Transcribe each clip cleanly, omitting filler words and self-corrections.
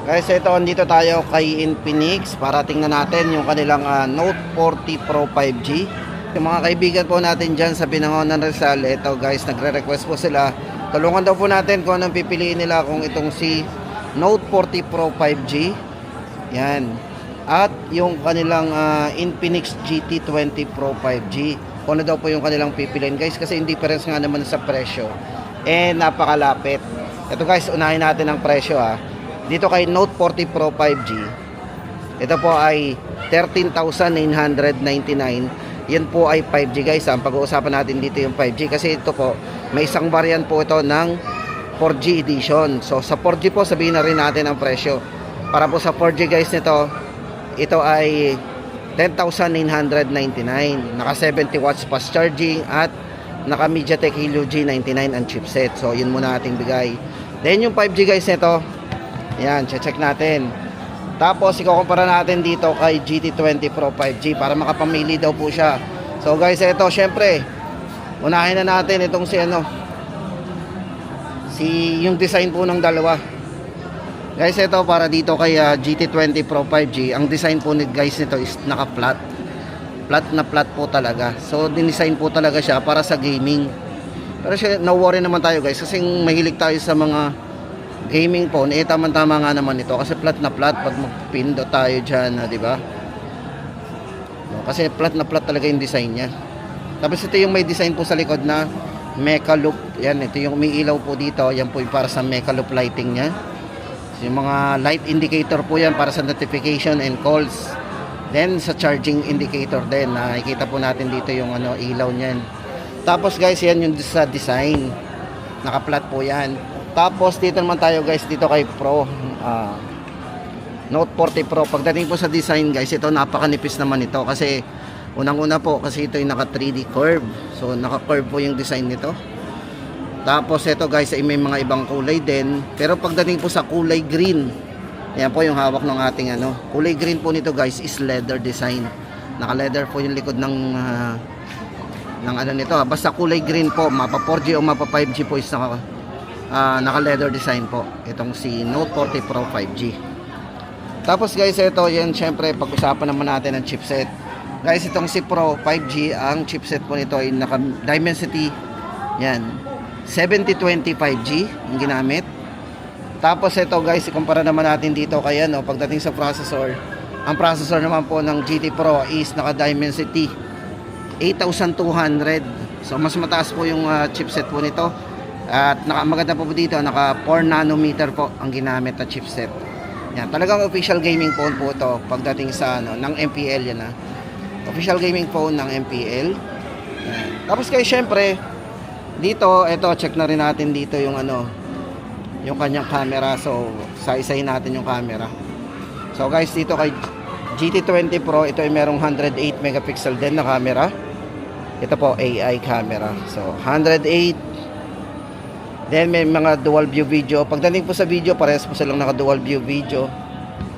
Guys, ito andito tayo kay Infinix para tingnan natin yung kanilang Note 40 Pro 5G. Yung mga kaibigan po natin dyan sa Binangonan Rizal, ito guys, nagre-request po sila. Tulungan daw po natin kung anong pipiliin nila, kung itong si Note 40 Pro 5G. Yan. At yung kanilang Infinix GT20 Pro 5G. Kung ano daw po yung kanilang pipiliin guys, kasi hindi difference nga naman sa presyo. Napakalapit. Ito guys, unahin natin ang presyo Dito kay Note 40 Pro 5G, ito po ay 13,999. Yan po ay 5G guys. Ang pag-uusapan natin dito yung 5G kasi ito po, may isang variant po ito ng 4G edition. So sa 4G po, sabihin na rin natin ang presyo. Para po sa 4G guys nito, ito ay 10,999. Naka 70 watts fast charging at naka MediaTek Helio G99 ang chipset. So yun muna ating bigay. Then yung 5G guys nito, yan, check natin. Tapos ikukumpara natin dito kay GT20 Pro 5G para makapamili daw po siya. So guys, ito syempre, unahin na natin itong yung design po ng dalawa. Guys, ito para dito kay GT20 Pro 5G, ang design po ni guys nito is naka-flat. Flat na flat po talaga. So dinesign po talaga siya para sa gaming. Pero no worry naman tayo guys kasi mahilig tayo sa mga gaming phone, tama-tama nga naman ito kasi flat na flat pag magpindot tayo dyan, di ba? Kasi flat na flat talaga yung design niya. Tapos ito yung may design po sa likod na mecha loop. Yan, ito yung umiilaw po dito. Yan po yung para sa mecha loop lighting niya. So, yung mga light indicator po yan para sa notification and calls. Then sa charging indicator din, nakikita po natin dito yung ilaw niyan. Tapos guys, yan yung sa design. Naka-flat po yan. Tapos dito naman tayo guys, dito kay Pro Note 40 Pro. Pagdating po sa design guys, ito napakanipis naman ito kasi unang-una po kasi ito yung naka 3D curve. So naka curve po yung design nito. Tapos ito guys ay may mga ibang kulay din. Pero pagdating po sa kulay green, ayan po yung hawak ng ating kulay green po nito guys is leather design. Naka leather po yung likod ng nito Basta kulay green po, mapa 4G o mapa 5G po is naka leather design po itong si Note 40 Pro 5G. Tapos guys, ito yan syempre pag-usapan naman natin ang chipset. Guys, itong si Pro 5G, ang chipset po nito ay naka Dimensity yan 7020 5G ang ginamit. Tapos ito guys, ikumpara naman natin dito kay pagdating sa processor. Ang processor naman po ng GT Pro is naka Dimensity 8200. So mas mataas po yung chipset po nito. At maganda po dito, naka 4 nanometer po ang ginamit na chipset. Yan, talagang official gaming phone po ito pagdating sa ng MPL yan Official gaming phone ng MPL. Yan. Tapos guys, syempre dito, ito check na rin natin dito yung yung kanyang camera. So, isa-isahin natin yung camera. So guys, dito kay GT20 Pro, ito ay merong 108 megapixel din na camera. Ito po AI camera. So, 108. Then may mga dual view video. Pagdating po sa video, parehas po silang naka dual view video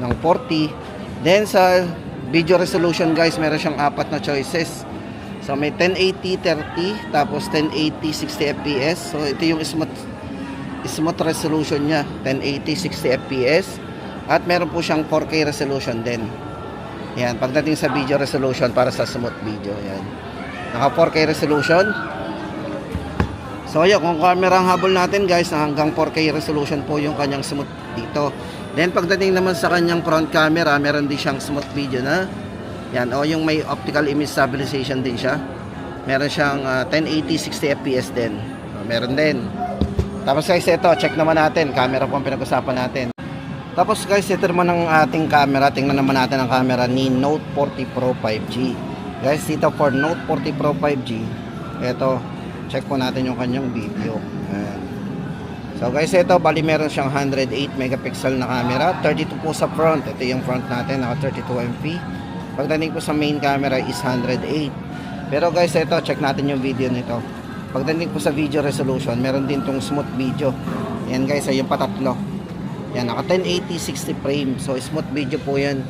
ng 40. Then sa video resolution guys, meron siyang apat na choices. So may 1080 30, tapos 1080 60 fps. So ito yung smooth resolution niya, 1080 60 fps. At meron po siyang 4K resolution din. Yan, pagdating sa video resolution para sa smooth video, yan. Naka 4K resolution. So yun, kung camera ang habol natin guys, hanggang 4K resolution po yung kanyang smooth dito. Then pagdating naman sa kanyang front camera, meron din siyang smooth video na yan, yung may optical image stabilization din siya. Meron siyang 1080 60 fps din. So, meron din. Tapos guys, ito check naman natin, camera po ang pinag-usapan natin. Tapos guys, ito naman ang ating camera. Tingnan naman natin ang camera ni Note 40 Pro 5G. Guys, dito for Note 40 Pro 5G, ito check po natin yung kanyang video. Ayan. So guys, ito bali meron siyang 108 megapixel na camera, 32 po sa front. Ito yung front natin, naka 32 MP. Pagdating po sa main camera is 108. Pero guys, ito check natin yung video nito. Pagdating po sa video resolution, meron din tong smooth video. Yan guys, ay yung patatlo. Yan, naka 1080 60 frame. So smooth video po yan.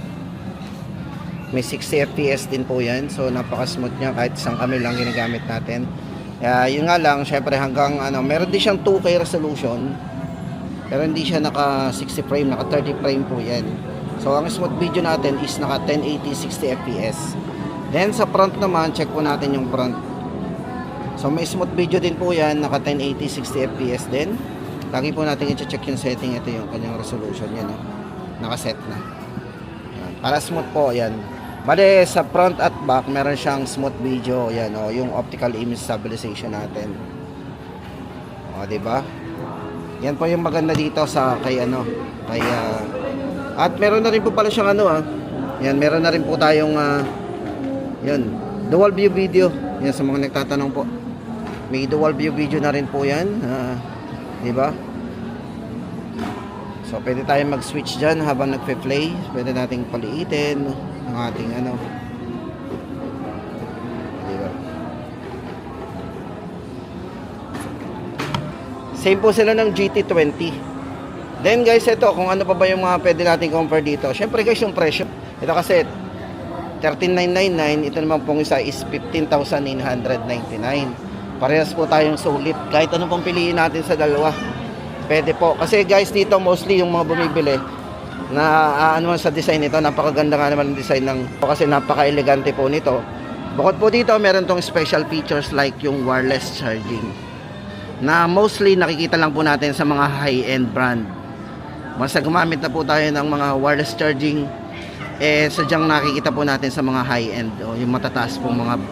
May 60 fps din po yan. So napaka smooth niya kahit isang camera lang ginagamit natin. Yun nga lang, syempre hanggang meron din siyang 2K resolution. Pero hindi siya naka 60 frame, naka 30 frame po yan. So ang smooth video natin is naka 1080 60 fps. Then sa front naman, check po natin yung front. So may smooth video din po yan, naka 1080 60 fps din. Lagi po natin i-check yung setting. Ito yung kanyang resolution yan, no? Naka-set na. Yan. Para smooth po yan. Bale sa front at back meron siyang smooth video, yan, oh, yung optical image stabilization natin. O, di ba? Yan po yung maganda dito sa kay at meron na rin po pala siyang yan, meron na rin po tayong yan, dual view video. Yan sa mga nagtatanong po. May dual view video na rin po yan, di ba? So pwede tayong mag-switch diyan habang nagpe-play. Pwede nating paliitin ang ating di ba? Same po sila ng GT20. Then guys, ito kung ano pa ba yung mga pwede natin compare dito. Syempre guys, yung presyo. Ito kasi 13,999, ito naman pong isa is 15,999. Parehas po tayong sulit. Kahit ano pong piliin natin sa dalawa, pwede po. Kasi guys, dito mostly yung mga bumibili na sa design nito, napakaganda nga naman ang design kasi napaka-elegante po nito. Bukod po dito, meron tong special features like yung wireless charging na mostly nakikita lang po natin sa mga high-end brand. Basta gumamit na po tayo ng mga wireless charging, sadyang nakikita po natin sa mga high-end, o yung matataas po mga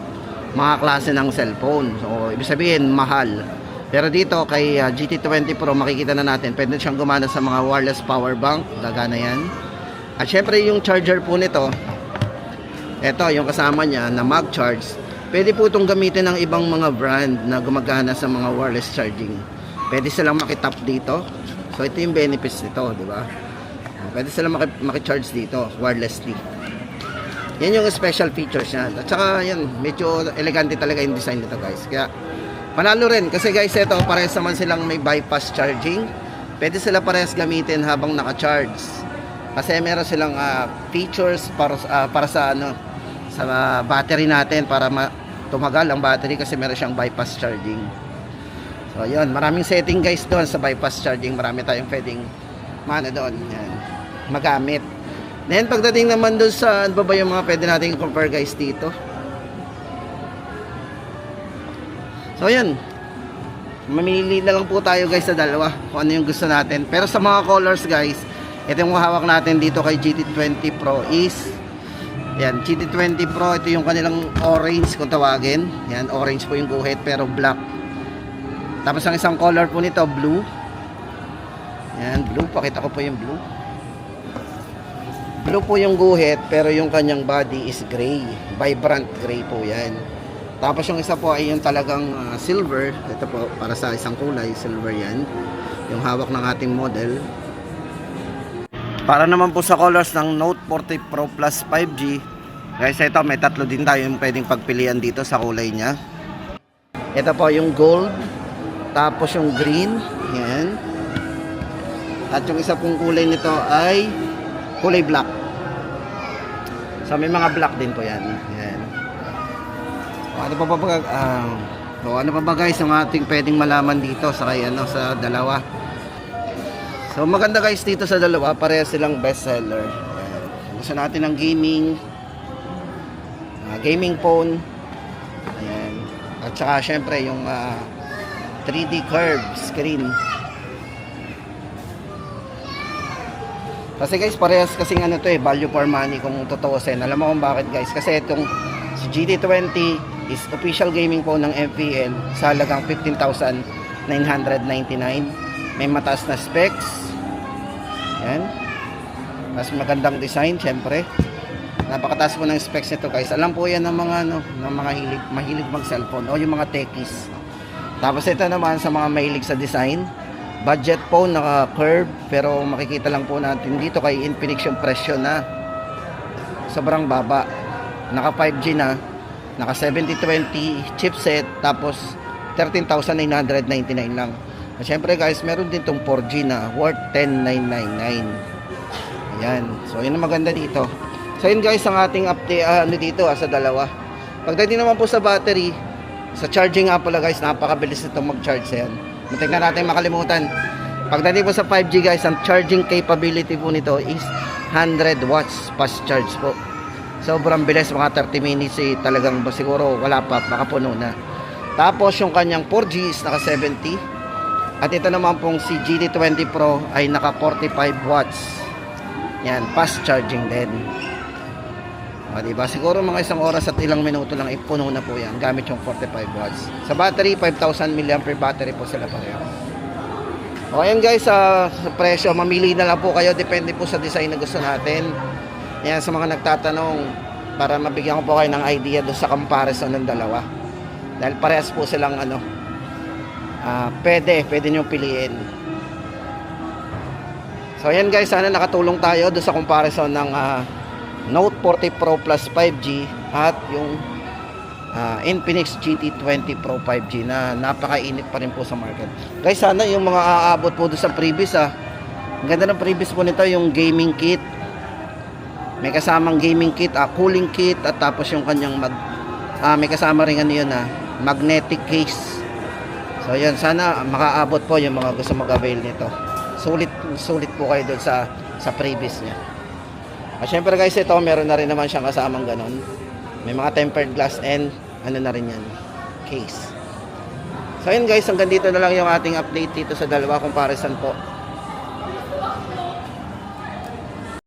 klase ng cellphone. So ibig sabihin mahal. Pero dito kay GT20 Pro, makikita na natin pwede siyang gumana sa mga wireless power bank, gagana yan. At syempre yung charger po nito, ito yung kasama niya na mag-charge. Pwede po itong gamitin ng ibang mga brand na gumagana sa mga wireless charging. Pwede silang makitap dito. So ito yung benefits nito, di ba? Pwede silang makicharge dito wirelessly. Yan yung special features niya. At saka yan, medyo elegante talaga yung design nito guys. Kaya panalo rin kasi guys, ito parehas naman silang may bypass charging. Pwede sila parehas gamitin habang naka-charge. Kasi meron silang features para sa sa battery natin, para tumagal ang battery kasi meron siyang bypass charging. So yun, maraming setting guys doon sa bypass charging. Marami tayong pwedeng doon, yan, magamit. Then pagdating naman doon sa ano ba yung mga pwede natin compare guys dito. So yun, mamili na lang po tayo guys sa dalawa kung ano yung gusto natin. Pero sa mga colors guys, ito yung hawak natin dito kay GT20 Pro is yan, GT20 Pro, ito yung kanilang orange kung tawagin. Yan, orange po yung guhit pero black. Tapos ang isang color po nito, blue. Yan, blue, pakita ko po yung blue. Blue po yung guhit pero yung kanyang body is gray, vibrant gray po yan. Tapos yung isa po ay yung talagang silver. Ito po para sa isang kulay, silver yan, yung hawak ng ating model. Para naman po sa colors ng Note 40 Pro Plus 5G guys, ito may tatlo din tayo yung pwedeng pagpilian dito sa kulay nya. Ito po yung gold, tapos yung green, yan. At yung isa pong kulay nito ay kulay black. So may mga black din po yan. Yan. Ano pa ba guys ang ating pwedeng malaman dito sa sa dalawa? So maganda guys dito sa dalawa, pareha silang best seller. Yan. Gusto natin ng gaming phone. Ayan. At saka syempre yung 3D curve screen. Kasi guys, parehas kasing value for money kung tutuusin. Alam mo kung bakit guys? Kasi itong si GT20 is official gaming phone ng MPL sa halagang 15,999. May mataas na specs. Yan. Mas magandang design, syempre. Napakataas po ng specs nito guys. Alam po yan ng mga mahilig mag-cellphone o yung mga techies. Tapos ito naman sa mga mahilig sa design, budget phone, naka-curve, pero makikita lang po natin dito kay Infinix yung presyo na sobrang baba. Naka 5G na, naka 7020 chipset, tapos 13,999 lang. At syempre guys, meron din tong 4G na worth 10,999. Ayan. So yun ang maganda dito. So yun guys ang ating update dito sa dalawa. Pagdating naman po sa battery, sa charging nga pala guys, napakabilis nitong mag-charge yan. Muntik na natin makalimutan. Pagdating po sa 5G guys, ang charging capability po nito is 100 watts fast charge po. Sobrang bilis, mga 30 minutes talagang siguro wala pa, makapuno na. Tapos yung kanyang 4G is naka 70. At ito naman pong si GT20 Pro ay naka 45 watts. Yan, fast charging din. O, diba? Siguro mga isang oras at ilang minuto lang ipuno na po yan gamit yung 45 watts. Sa battery, 5,000 mAh battery po sila pareho. O ayan guys, sa presyo, mamili na lang po kayo. Depende po sa design na gusto natin. Yan, sa mga nagtatanong, para mabigyan ko po kayo ng idea doon sa comparison ng dalawa. Dahil parehas po silang pwede nyo piliin. So ayan guys, sana nakatulong tayo doon sa comparison ng Note 40 Pro Plus 5G at yung Infinix GT20 Pro 5G na napakainit pa rin po sa market. Guys, sana yung mga aabot po doon sa previous ang ganda ng previous po nito, yung gaming kit. May kasamang gaming kit, cooling kit, at tapos yung kanyang may kasama rin magnetic case. So yan, sana makaabot po yung mga gusto mag-avail nito. Sulit po kayo doon sa previous niya. At syempre guys, ito meron na rin naman siyang kasamang ganon. May mga tempered glass and na rin yan, case. So yun guys, hanggang dito na lang yung ating update dito sa dalawa comparison po.